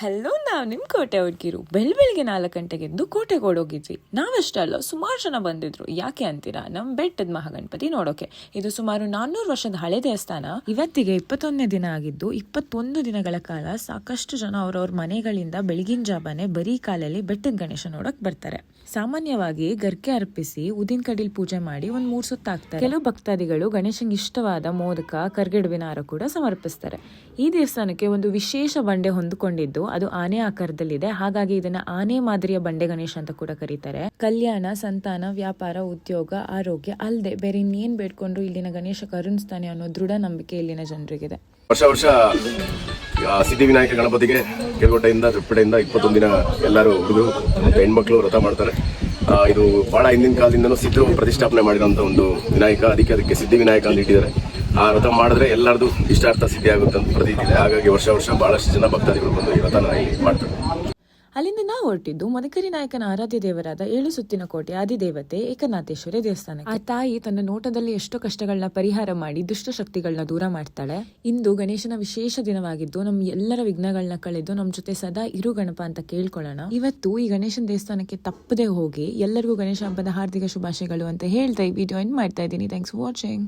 Hello, ನಾವು ನಿಮ್ಮ ಕೋಟೆ ಹುಡುಗಿರು. ಬೆಳಗ್ಗೆ 4 ಗಂಟೆಗೆ ಎದ್ದು ಕೋಟೆಗೆ ಓಡೋಗಿದ್ವಿ. ನಾವಷ್ಟೇ ಅಲ್ಲ, ಸುಮಾರು ಜನ ಬಂದಿದ್ರು. ಯಾಕೆ ಅಂತೀರಾ? ನಮ್ಮ ಬೆಟ್ಟದ ಮಹಾಗಣಪತಿ ನೋಡೋಕೆ. ಇದು ಸುಮಾರು 400 ವರ್ಷದ ಹಳೆ ದೇವಸ್ಥಾನ. ಇವತ್ತಿಗೆ 21ನೇ ದಿನ ಆಗಿದ್ದು, 21 ದಿನಗಳ ಕಾಲ ಸಾಕಷ್ಟು ಜನ ಅವ್ರವ್ರ ಮನೆಗಳಿಂದ ಬೆಳಗಿನ ಜಾಬಾನೆ ಬರೀ ಕಾಲಲ್ಲಿ ಬೆಟ್ಟದ ಗಣೇಶ ನೋಡಕ್ ಬರ್ತಾರೆ. ಸಾಮಾನ್ಯವಾಗಿ ಗರ್ಕೆ ಅರ್ಪಿಸಿ ಉದಿನ ಕಡಿಲ್ ಪೂಜೆ ಮಾಡಿ 3 ಸುತ್ತ ಹಾಕ್ತಾರೆ. ಕೆಲವು ಭಕ್ತಾದಿಗಳು ಗಣೇಶಂಗೆ ಇಷ್ಟವಾದ ಮೋದಕ, ಕರ್ಗಡುವಿನ ಹಾರ ಕೂಡ ಸಮರ್ಪಿಸ್ತಾರೆ. ಈ ದೇವಸ್ಥಾನಕ್ಕೆ ಒಂದು ವಿಶೇಷ ಬಂಡೆ ಹೊಂದಿಕೊಂಡಿದ್ದು, ಅದು ಆನೆ ಆಕಾರದಲ್ಲಿದೆ. ಹಾಗಾಗಿ ಇದನ್ನ ಆನೆ ಮಾದರಿಯ ಬಂಡೆ ಗಣೇಶ ಅಂತ ಕೂಡ ಕರೀತಾರೆ. ಕಲ್ಯಾಣ, ಸಂತಾನ, ವ್ಯಾಪಾರ, ಉದ್ಯೋಗ, ಆರೋಗ್ಯ ಅಲ್ಲದೆ ಬೇರೆ ಇನ್ನೇನ್ ಬೇಡ್ಕೊಂಡ್ರು ಇಲ್ಲಿನ ಗಣೇಶ ಕರುಣಿಸ್ತಾನೆ ಅನ್ನೋ ದೃಢ ನಂಬಿಕೆ ಇಲ್ಲಿನ ಜನರಿಗಿದೆ. ವರ್ಷ ಸಿದ್ಧಿವಿನಾಯಕ ಗಣಪತಿಗೆ ಕೆಳಗೋಟೆಯಿಂದ ತೃಪ್ಪಿಡೆಯಿಂದ 21 ದಿನ ಎಲ್ಲರೂ ಹುಡುಗರು ಮತ್ತು ಹೆಣ್ಮಕ್ಳು ವ್ರತ ಮಾಡ್ತಾರೆ. ಇದು ಬಹಳ ಹಿಂದಿನ ಕಾಲದಿಂದನೂ ಸಿದ್ಧರು ಪ್ರತಿಷ್ಠಾಪನೆ ಮಾಡಿರೋಂಥ ಒಂದು ವಿನಾಯಕ. ಅದಕ್ಕೆ ಸಿದ್ಧಿವಿನಾಯಕ ಅಂತ ಇಟ್ಟಿದ್ದಾರೆ. ಆ ವ್ರತ ಮಾಡಿದ್ರೆ ಎಲ್ಲರದು ಇಷ್ಟಾರ್ಥ ಸಿದ್ಧಿ ಆಗುತ್ತೆ ಅಂತ ಪ್ರತೀತಿ ಇದೆ. ಹಾಗಾಗಿ ವರ್ಷ ಬಹಳಷ್ಟು ಜನ ಭಕ್ತಾದಿಗಳು ಬಂದು ಈ ವ್ರತನ ಮಾಡ್ತಾರೆ. ಅಲ್ಲಿಂದ ನಾವು ಹೊರಟಿದ್ದು ಮದಕರಿ ನಾಯಕನ ಆರಾಧ್ಯ ದೇವರಾದ 7 ಸುತ್ತಿನ ಕೋಟೆ ಆದಿದೇವತೆ ಏಕನಾಥೇಶ್ವರಿ ದೇವಸ್ಥಾನಕ್ಕೆ. ಆ ತಾಯಿ ತನ್ನ ನೋಟದಲ್ಲಿ ಎಷ್ಟೋ ಕಷ್ಟಗಳನ್ನ ಪರಿಹಾರ ಮಾಡಿ ದುಷ್ಟ ಶಕ್ತಿಗಳನ್ನ ದೂರ ಮಾಡ್ತಾಳೆ. ಇಂದು ಗಣೇಶನ ವಿಶೇಷ ದಿನವಾಗಿದ್ದು, ನಮ್ಮ ಎಲ್ಲರ ವಿಘ್ನಗಳನ್ನ ಕಳೆದು ನಮ್ಮ ಜೊತೆ ಸದಾ ಇರು ಗಣಪ ಅಂತ ಕೇಳ್ಕೊಳ್ಳೋಣ. ಇವತ್ತು ಈ ಗಣೇಶನ ದೇವಸ್ಥಾನಕ್ಕೆ ತಪ್ಪದೆ ಹೋಗಿ ಎಲ್ಲರಿಗೂ ಗಣೇಶ ಹಬ್ಬದ ಹಾರ್ದಿಕ ಶುಭಾಶಯಗಳು ಅಂತ ಹೇಳ್ತಾ ಈ ವಿಡಿಯೋ ಎಂಡ್ ಮಾಡ್ತಾ ಇದ್ದೀನಿ. Thanks for watching.